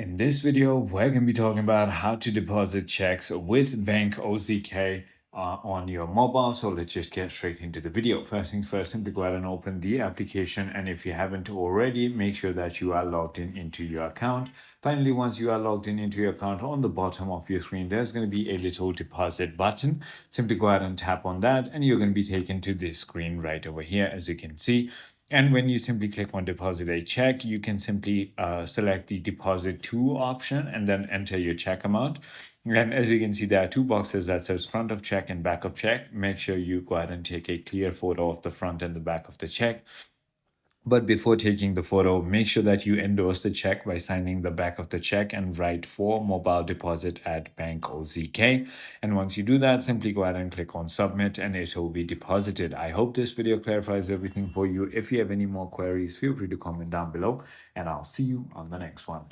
In this video, we're going to be talking about how to deposit checks with Bank OZK on your mobile. So let's just get straight into the video. First things first, simply go ahead and open the application. And if you haven't already, make sure that you are logged in into your account. Finally, once you are logged in into your account, on the bottom of your screen, there's going to be a little deposit button. Simply go ahead and tap on that, and you're going to be taken to this screen right over here, as you can see. And when you simply click on deposit a check, you can simply select the deposit to option and then enter your check amount. And as you can see, there are two boxes that says front of check and back of check. Make sure you go ahead and take a clear photo of the front and the back of the check. But before taking the photo, make sure that you endorse the check by signing the back of the check and write for mobile deposit at Bank OZK. And once you do that, simply go ahead and click on submit and it will be deposited. I hope this video clarifies everything for you. If you have any more queries, feel free to comment down below and I'll see you on the next one.